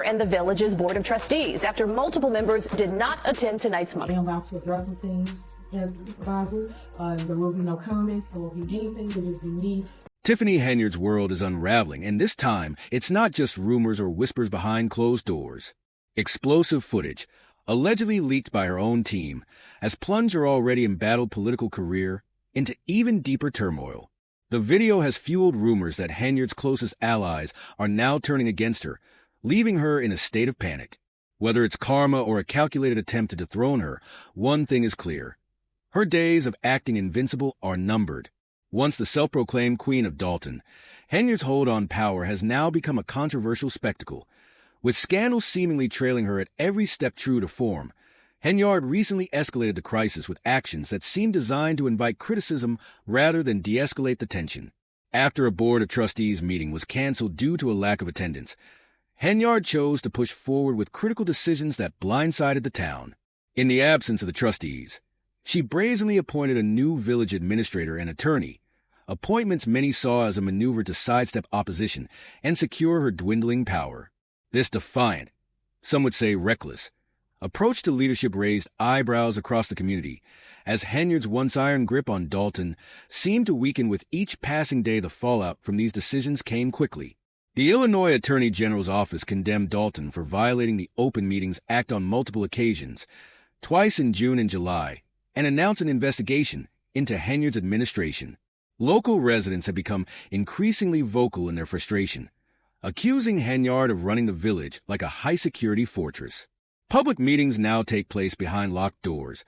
and the village's board of trustees after multiple members did not attend tonight's meeting. I'm about to address some things as a supervisor. There will be no comments. There will be anything that is beneath. Tiffany Henyard's world is unraveling, and this time, it's not just rumors or whispers behind closed doors. Explosive footage, allegedly leaked by her own team, has plunged her already embattled political career into even deeper turmoil. The video has fueled rumors that Henyard's closest allies are now turning against her, leaving her in a state of panic. Whether it's karma or a calculated attempt to dethrone her, one thing is clear. Her days of acting invincible are numbered. Once the self-proclaimed Queen of Dalton, Henyard's hold on power has now become a controversial spectacle. With scandals seemingly trailing her at every step true to form, Henyard recently escalated the crisis with actions that seem designed to invite criticism rather than de-escalate the tension. After a board of trustees meeting was canceled due to a lack of attendance, Henyard chose to push forward with critical decisions that blindsided the town. In the absence of the trustees, she brazenly appointed a new village administrator and attorney, appointments many saw as a maneuver to sidestep opposition and secure her dwindling power. This defiant, some would say reckless, approach to leadership raised eyebrows across the community, as Henyard's once iron grip on Dalton seemed to weaken with each passing day. The fallout from these decisions came quickly. The Illinois Attorney General's office condemned Dalton for violating the Open Meetings Act on multiple occasions, twice in June and July, and announced an investigation into Henyard's administration. Local residents have become increasingly vocal in their frustration, accusing Henyard of running the village like a high-security fortress. Public meetings now take place behind locked doors,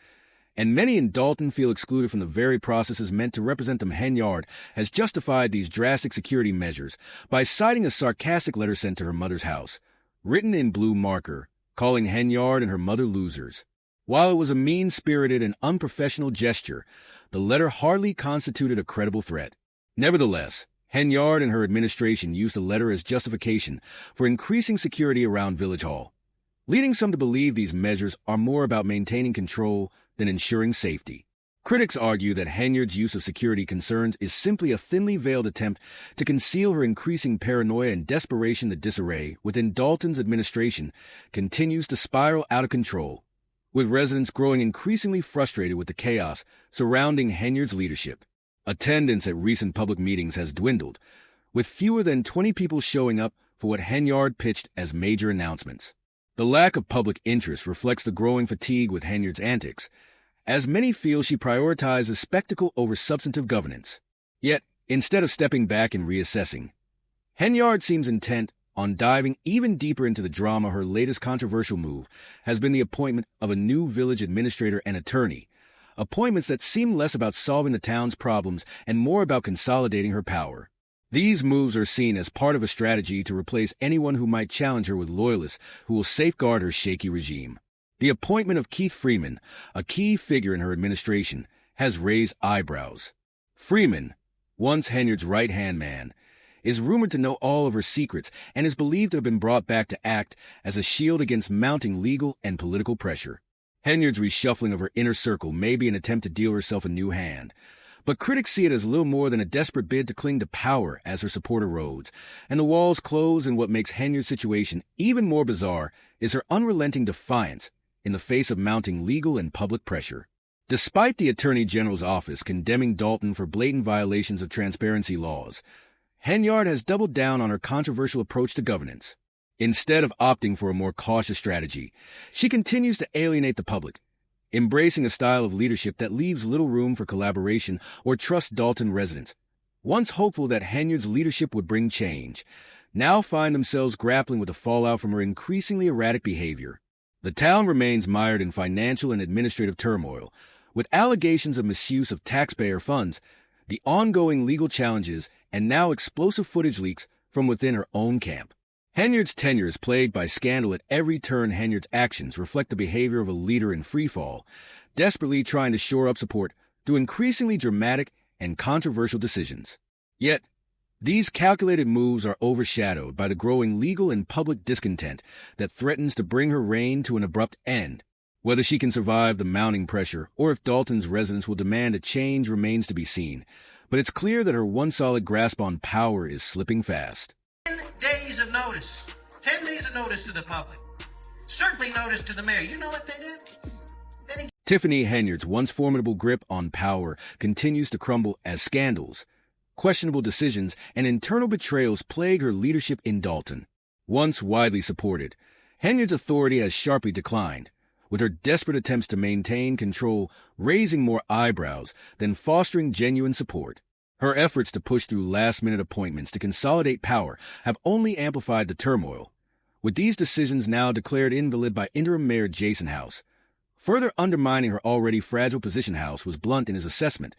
and many in Dalton feel excluded from the very processes meant to represent them. Henyard has justified these drastic security measures by citing a sarcastic letter sent to her mother's house, written in blue marker, calling Henyard and her mother losers. While it was a mean-spirited and unprofessional gesture, the letter hardly constituted a credible threat. Nevertheless, Henyard and her administration used the letter as justification for increasing security around Village Hall, leading some to believe these measures are more about maintaining control than ensuring safety. Critics argue that Henyard's use of security concerns is simply a thinly veiled attempt to conceal her increasing paranoia and desperation. The disarray within Dalton's administration continues to spiral out of control, with residents growing increasingly frustrated with the chaos surrounding Henyard's leadership. Attendance at recent public meetings has dwindled, with fewer than 20 people showing up for what Henyard pitched as major announcements. The lack of public interest reflects the growing fatigue with Henyard's antics, as many feel she prioritizes spectacle over substantive governance. Yet, instead of stepping back and reassessing, Henyard seems intent on diving even deeper into the drama. Her latest controversial move has been the appointment of a new village administrator and attorney, appointments that seem less about solving the town's problems and more about consolidating her power. These moves are seen as part of a strategy to replace anyone who might challenge her with loyalists who will safeguard her shaky regime. The appointment of Keith Freeman, a key figure in her administration, has raised eyebrows. Freeman, once Henyard's right-hand man, is rumored to know all of her secrets and is believed to have been brought back to act as a shield against mounting legal and political pressure. Henyard's reshuffling of her inner circle may be an attempt to deal herself a new hand, but critics see it as little more than a desperate bid to cling to power as her support erodes, and the walls close. And what makes Henyard's situation even more bizarre is her unrelenting defiance in the face of mounting legal and public pressure. Despite the Attorney General's office condemning Dalton for blatant violations of transparency laws, Henyard has doubled down on her controversial approach to governance. Instead of opting for a more cautious strategy, she continues to alienate the public, embracing a style of leadership that leaves little room for collaboration or trust. Dalton residents, once hopeful that Henyard's leadership would bring change, now find themselves grappling with the fallout from her increasingly erratic behavior. The town remains mired in financial and administrative turmoil, with allegations of misuse of taxpayer funds, the ongoing legal challenges, and now explosive footage leaks from within her own camp. Henyard's tenure is plagued by scandal at every turn. Henyard's actions reflect the behavior of a leader in freefall, desperately trying to shore up support through increasingly dramatic and controversial decisions. Yet, these calculated moves are overshadowed by the growing legal and public discontent that threatens to bring her reign to an abrupt end. Whether she can survive the mounting pressure or if Dalton's residents will demand a change remains to be seen, but it's clear that her once solid grasp on power is slipping fast. 10 days of notice 10 days of notice to the public. Certainly notice to the mayor. You know what they did? Tiffany Henyard's once formidable grip on power continues to crumble as scandals, questionable decisions, and internal betrayals plague her leadership in Dalton. Once widely supported, Henyard's authority has sharply declined, with her desperate attempts to maintain control raising more eyebrows than fostering genuine support. Her efforts to push through last-minute appointments to consolidate power have only amplified the turmoil, with these decisions now declared invalid by interim mayor Jason House. Further undermining her already fragile position, House was blunt in his assessment,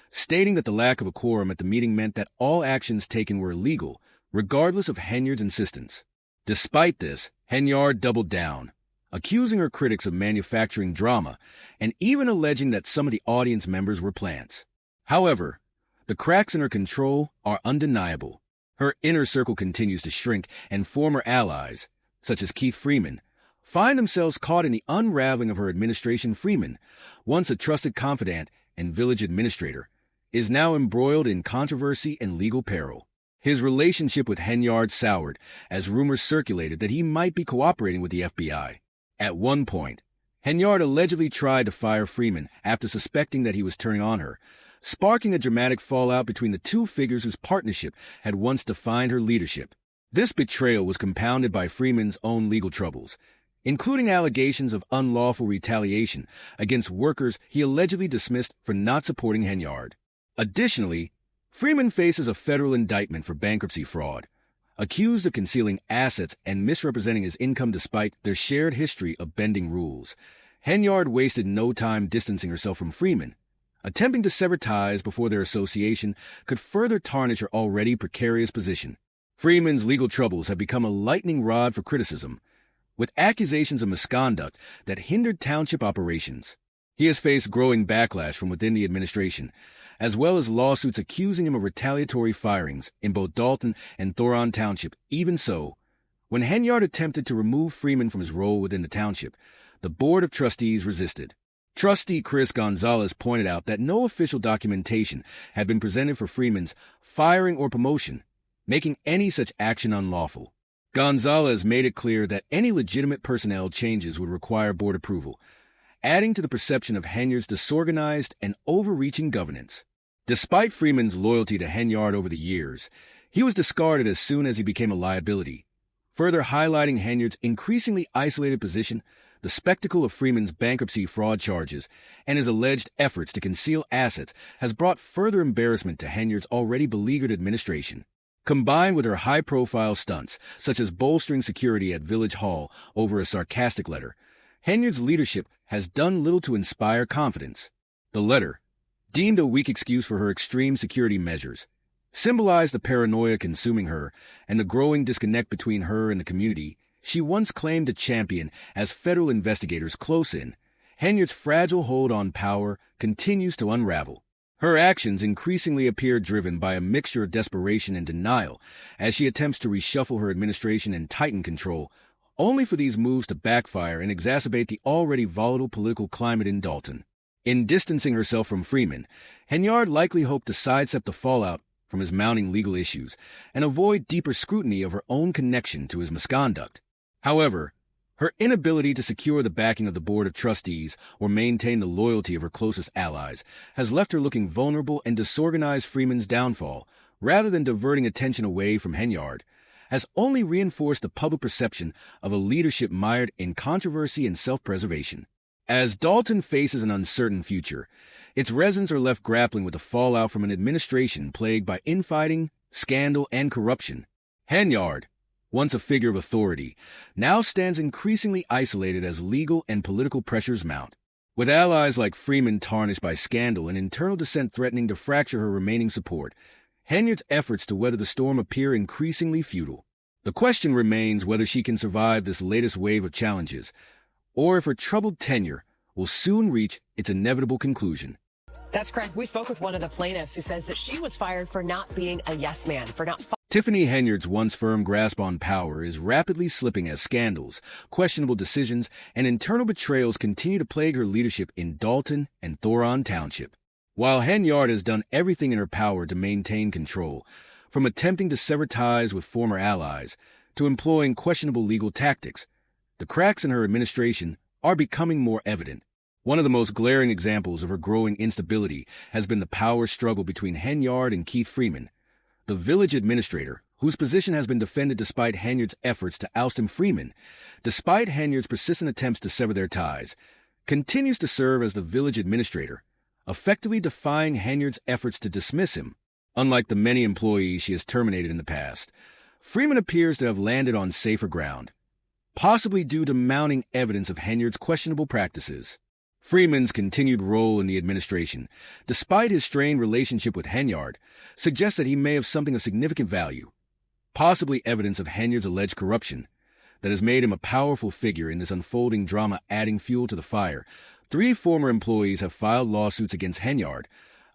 stating that the lack of a quorum at the meeting meant that all actions taken were illegal, regardless of Henyard's insistence. Despite this, Henyard doubled down, accusing her critics of manufacturing drama and even alleging that some of the audience members were plants. However, the cracks in her control are undeniable. Her inner circle continues to shrink, and former allies, such as Keith Freeman, find themselves caught in the unraveling of her administration. Freeman, once a trusted confidant and village administrator, is now embroiled in controversy and legal peril. His relationship with Henyard soured as rumors circulated that he might be cooperating with the FBI. At one point, Henyard allegedly tried to fire Freeman after suspecting that he was turning on her, sparking a dramatic fallout between the two figures whose partnership had once defined her leadership. This betrayal was compounded by Freeman's own legal troubles, including allegations of unlawful retaliation against workers he allegedly dismissed for not supporting Henyard. Additionally, Freeman faces a federal indictment for bankruptcy fraud, accused of concealing assets and misrepresenting his income despite their shared history of bending rules. Henyard wasted no time distancing herself from Freeman, attempting to sever ties before their association could further tarnish her already precarious position. Freeman's legal troubles have become a lightning rod for criticism, with accusations of misconduct that hindered township operations. He has faced growing backlash from within the administration, as well as lawsuits accusing him of retaliatory firings in both Dalton and Thoron Township. Even so, when Henyard attempted to remove Freeman from his role within the township, the Board of Trustees resisted. Trustee Chris Gonzalez pointed out that no official documentation had been presented for Freeman's firing or promotion, making any such action unlawful. Gonzalez made it clear that any legitimate personnel changes would require board approval, adding to the perception of Henyard's disorganized and overreaching governance. Despite Freeman's loyalty to Henyard over the years, he was discarded as soon as he became a liability, further highlighting Henyard's increasingly isolated position. The spectacle of Freeman's bankruptcy fraud charges and his alleged efforts to conceal assets has brought further embarrassment to Henyard's already beleaguered administration. Combined with her high-profile stunts, such as bolstering security at Village Hall over a sarcastic letter, Henyard's leadership has done little to inspire confidence. The letter, deemed a weak excuse for her extreme security measures, symbolized the paranoia consuming her and the growing disconnect between her and the community she once claimed to champion. As federal investigators close in, Henyard's fragile hold on power continues to unravel. Her actions increasingly appear driven by a mixture of desperation and denial as she attempts to reshuffle her administration and tighten control, only for these moves to backfire and exacerbate the already volatile political climate in Dalton. In distancing herself from Freeman, Henyard likely hoped to sidestep the fallout from his mounting legal issues and avoid deeper scrutiny of her own connection to his misconduct. However, her inability to secure the backing of the Board of Trustees or maintain the loyalty of her closest allies has left her looking vulnerable, and disorganized. Freeman's downfall, rather than diverting attention away from Henyard, has only reinforced the public perception of a leadership mired in controversy and self-preservation. As Dalton faces an uncertain future, its residents are left grappling with the fallout from an administration plagued by infighting, scandal, and corruption. Henyard, once a figure of authority, now stands increasingly isolated as legal and political pressures mount. With allies like Freeman tarnished by scandal and internal dissent threatening to fracture her remaining support, Henyard's efforts to weather the storm appear increasingly futile. The question remains whether she can survive this latest wave of challenges, or if her troubled tenure will soon reach its inevitable conclusion. That's correct. We spoke with one of the plaintiffs who says that she was fired for not being a yes man, for not. Tiffany Henyard's once firm grasp on power is rapidly slipping as scandals, questionable decisions, and internal betrayals continue to plague her leadership in Dalton and Thoron Township. While Henyard has done everything in her power to maintain control, from attempting to sever ties with former allies to employing questionable legal tactics. The cracks in her administration are becoming more evident. One of the most glaring examples of her growing instability has been the power struggle between Henyard and Keith Freeman, the village administrator, whose position has been defended despite Henyard's efforts to oust him. Freeman, despite Henyard's persistent attempts to sever their ties, continues to serve as the village administrator, effectively defying Henyard's efforts to dismiss him. Unlike the many employees she has terminated in the past, Freeman appears to have landed on safer ground, possibly due to mounting evidence of Henyard's questionable practices. Freeman's continued role in the administration, despite his strained relationship with Henyard, suggests that he may have something of significant value, possibly evidence of Henyard's alleged corruption, that has made him a powerful figure in this unfolding drama. Adding fuel to the fire, 3 former employees have filed lawsuits against Henyard,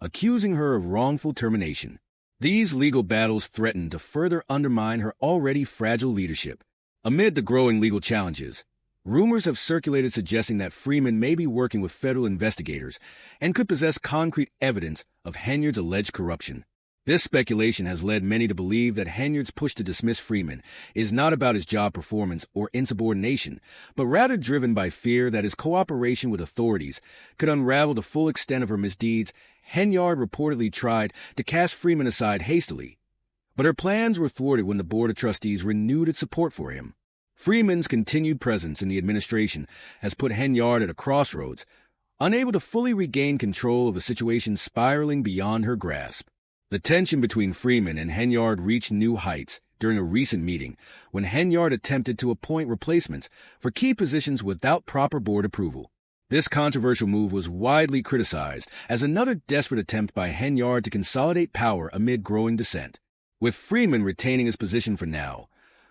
accusing her of wrongful termination. These legal battles threaten to further undermine her already fragile leadership. Amid the growing legal challenges, rumors have circulated suggesting that Freeman may be working with federal investigators and could possess concrete evidence of Henyard's alleged corruption. This speculation has led many to believe that Henyard's push to dismiss Freeman is not about his job performance or insubordination, but rather driven by fear that his cooperation with authorities could unravel the full extent of her misdeeds. Henyard reportedly tried to cast Freeman aside hastily, but her plans were thwarted when the Board of Trustees renewed its support for him. Freeman's continued presence in the administration has put Henyard at a crossroads, unable to fully regain control of a situation spiraling beyond her grasp. The tension between Freeman and Henyard reached new heights during a recent meeting when Henyard attempted to appoint replacements for key positions without proper board approval. This controversial move was widely criticized as another desperate attempt by Henyard to consolidate power amid growing dissent. With Freeman retaining his position for now,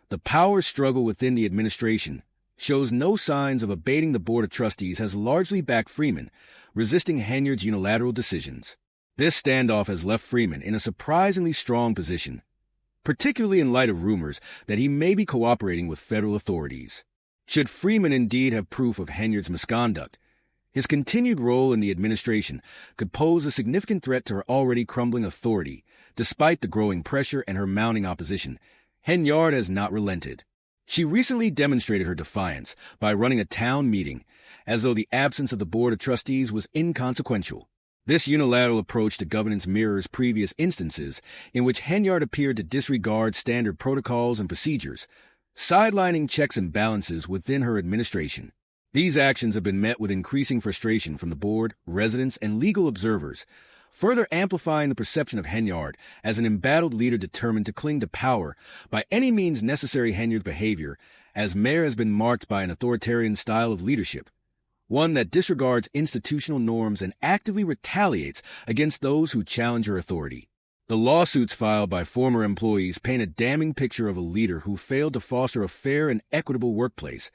the power struggle within the administration shows no signs of abating. The Board of Trustees has largely backed Freeman, resisting Henyard's unilateral decisions. This standoff has left Freeman in a surprisingly strong position, particularly in light of rumors that he may be cooperating with federal authorities. Should Freeman indeed have proof of Henyard's misconduct, his continued role in the administration could pose a significant threat to her already crumbling authority. Despite the growing pressure and her mounting opposition, Henyard has not relented. She recently demonstrated her defiance by running a town meeting, as though the absence of the Board of Trustees was inconsequential. This unilateral approach to governance mirrors previous instances in which Henyard appeared to disregard standard protocols and procedures, sidelining checks and balances within her administration. These actions have been met with increasing frustration from the board, residents, and legal observers, further amplifying the perception of Henyard as an embattled leader determined to cling to power by any means necessary. Henyard's behavior as mayor has been marked by an authoritarian style of leadership, one that disregards institutional norms and actively retaliates against those who challenge her authority. The lawsuits filed by former employees paint a damning picture of a leader who failed to foster a fair and equitable workplace,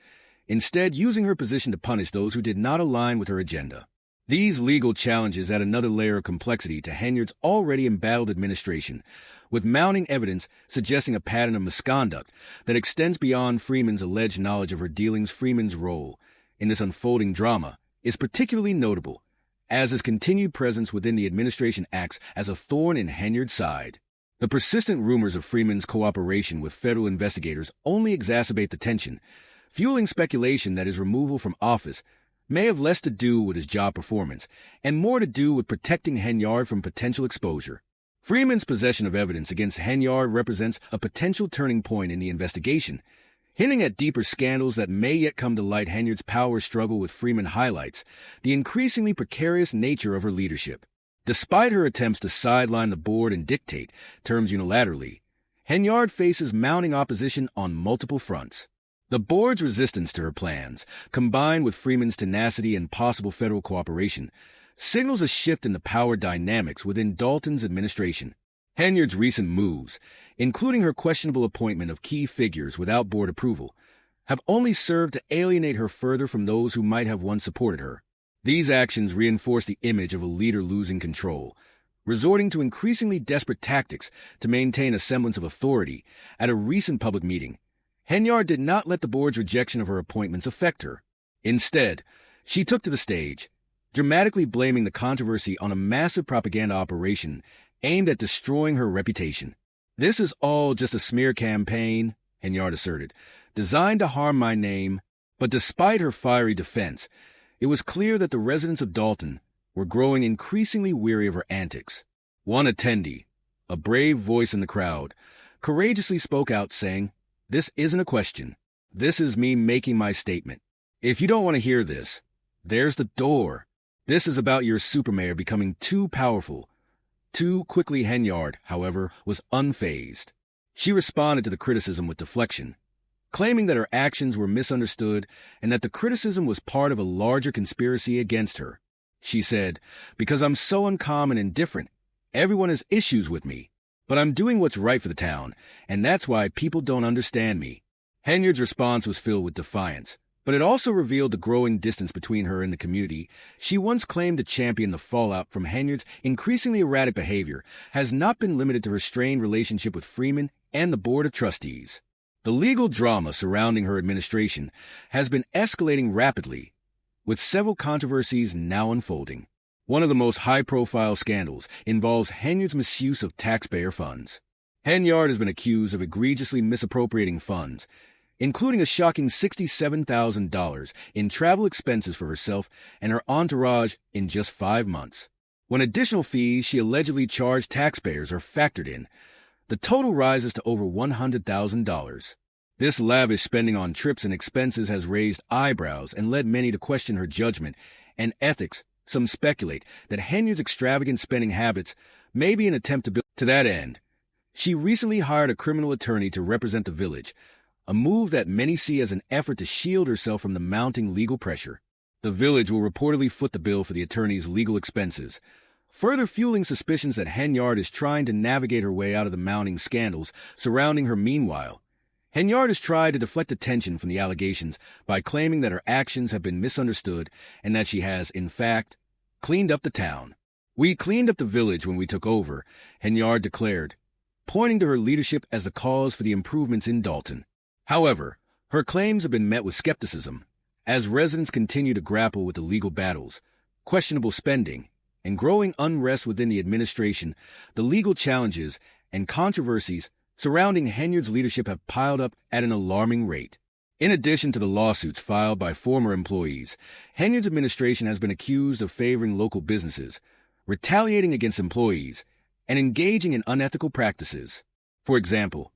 instead using her position to punish those who did not align with her agenda. These legal challenges add another layer of complexity to Henyard's already embattled administration, with mounting evidence suggesting a pattern of misconduct that extends beyond Freeman's alleged knowledge of her dealings. Freeman's role in this unfolding drama is particularly notable, as his continued presence within the administration acts as a thorn in Henyard's side. The persistent rumors of Freeman's cooperation with federal investigators only exacerbate the tension, fueling speculation that his removal from office may have less to do with his job performance and more to do with protecting Henyard from potential exposure. Freeman's possession of evidence against Henyard represents a potential turning point in the investigation, hinting at deeper scandals that may yet come to light. Henyard's power struggle with Freeman highlights the increasingly precarious nature of her leadership. Despite her attempts to sideline the board and dictate terms unilaterally, Henyard faces mounting opposition on multiple fronts. The board's resistance to her plans, combined with Freeman's tenacity and possible federal cooperation, signals a shift in the power dynamics within Dalton's administration. Henyard's recent moves, including her questionable appointment of key figures without board approval, have only served to alienate her further from those who might have once supported her. These actions reinforce the image of a leader losing control, resorting to increasingly desperate tactics to maintain a semblance of authority. At a recent public meeting, Henyard did not let the board's rejection of her appointments affect her. Instead, she took to the stage, dramatically blaming the controversy on a massive propaganda operation aimed at destroying her reputation. "This is all just a smear campaign," Henyard asserted, designed to harm my name. But despite her fiery defense, it was clear that the residents of Dalton were growing increasingly weary of her antics. One attendee, a brave voice in the crowd, courageously spoke out saying, "This isn't a question. This is me making my statement. If you don't want to hear this, there's the door. This is about your supermayor becoming too powerful." Too quickly. Henyard, however, was unfazed. She responded to the criticism with deflection, claiming that her actions were misunderstood and that the criticism was part of a larger conspiracy against her. She said, "Because I'm so uncommon and different, everyone has issues with me. But I'm doing what's right for the town, and that's why people don't understand me." Henyard's response was filled with defiance, but it also revealed the growing distance between her and the community. She once claimed to champion the fallout from Henyard's increasingly erratic behavior has not been limited to her strained relationship with Freeman and the Board of Trustees. The legal drama surrounding her administration has been escalating rapidly, with several controversies now unfolding. One of the most high-profile scandals involves Henyard's misuse of taxpayer funds. Henyard has been accused of egregiously misappropriating funds, including a shocking $67,000 in travel expenses for herself and her entourage in just 5 months. When additional fees she allegedly charged taxpayers are factored in, the total rises to over $100,000. This lavish spending on trips and expenses has raised eyebrows and led many to question her judgment and ethics. Some speculate that Henyard's extravagant spending habits may be an attempt to build. To that end, she recently hired a criminal attorney to represent the village, a move that many see as an effort to shield herself from the mounting legal pressure. The village will reportedly foot the bill for the attorney's legal expenses, further fueling suspicions that Henyard is trying to navigate her way out of the mounting scandals surrounding her. Meanwhile, Henyard has tried to deflect attention from the allegations by claiming that her actions have been misunderstood and that she has, in fact, cleaned up the town. "We cleaned up the village when we took over," Henyard declared, pointing to her leadership as the cause for the improvements in Dalton. However, her claims have been met with skepticism, as residents continue to grapple with the legal battles, questionable spending, and growing unrest within the administration. The legal challenges and controversies surrounding Henyard's leadership have piled up at an alarming rate. In addition to the lawsuits filed by former employees, Henyard's administration has been accused of favoring local businesses, retaliating against employees, and engaging in unethical practices. For example,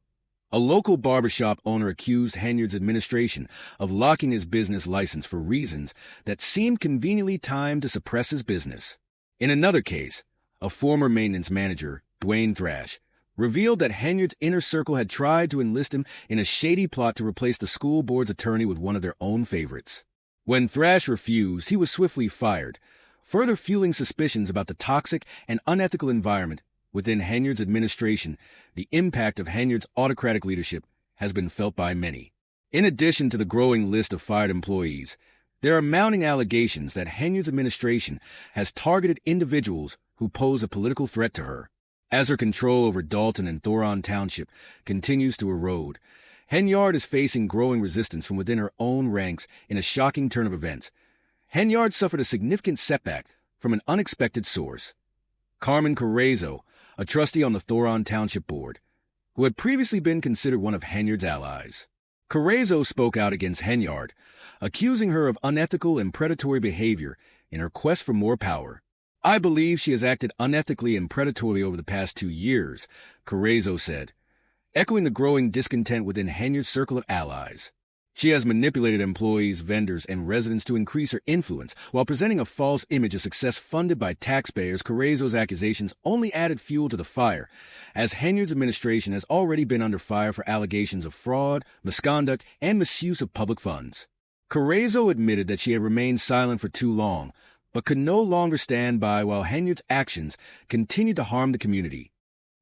a local barbershop owner accused Henyard's administration of locking his business license for reasons that seemed conveniently timed to suppress his business. In another case, a former maintenance manager, Dwayne Thrash, revealed that Henyard's inner circle had tried to enlist him in a shady plot to replace the school board's attorney with one of their own favorites. When Thrash refused, he was swiftly fired, further fueling suspicions about the toxic and unethical environment within Henyard's administration. The impact of Henyard's autocratic leadership has been felt by many. In addition to the growing list of fired employees, there are mounting allegations that Henyard's administration has targeted individuals who pose a political threat to her. As her control over Dalton and Thoron Township continues to erode, Henyard is facing growing resistance from within her own ranks. In a shocking turn of events, Henyard suffered a significant setback from an unexpected source. Carmen Carrezo, a trustee on the Thoron Township Board, who had previously been considered one of Henyard's allies. Carrezo spoke out against Henyard, accusing her of unethical and predatory behavior in her quest for more power. "I believe she has acted unethically and predatorily over the past 2 years," Carrezo said, echoing the growing discontent within Henyard's circle of allies. "She has manipulated employees, vendors, and residents to increase her influence while presenting a false image of success funded by taxpayers." Carrezo's accusations only added fuel to the fire, as Henyard's administration has already been under fire for allegations of fraud, misconduct, and misuse of public funds. Carrezo admitted that she had remained silent for too long, but could no longer stand by while Henyard's actions continued to harm the community.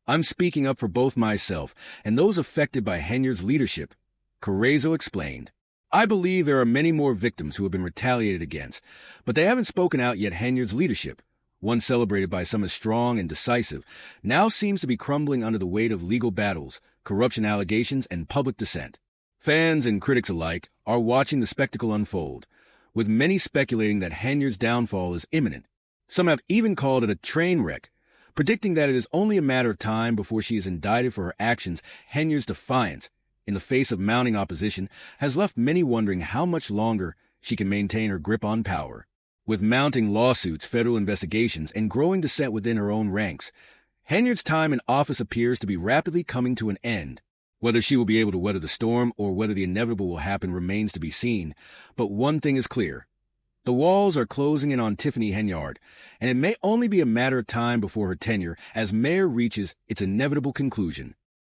"I'm speaking up for both myself and those affected by Henyard's leadership," Carrezo explained. "I believe there are many more victims who have been retaliated against, but they haven't spoken out yet." Henyard's leadership, once celebrated by some as strong and decisive, now seems to be crumbling under the weight of legal battles, corruption allegations, and public dissent. Fans and critics alike are watching the spectacle unfold, with many speculating that Henyard's downfall is imminent. Some have even called it a train wreck, predicting that it is only a matter of time before she is indicted for her actions. Henyard's defiance in the face of mounting opposition, has left many wondering how much longer she can maintain her grip on power. With mounting lawsuits, federal investigations, and growing dissent within her own ranks, Henyard's time in office appears to be rapidly coming to an end. Whether she will be able to weather the storm or whether the inevitable will happen remains to be seen, but one thing is clear. The walls are closing in on Tiffany Henyard, and it may only be a matter of time before her tenure as mayor reaches its inevitable conclusion.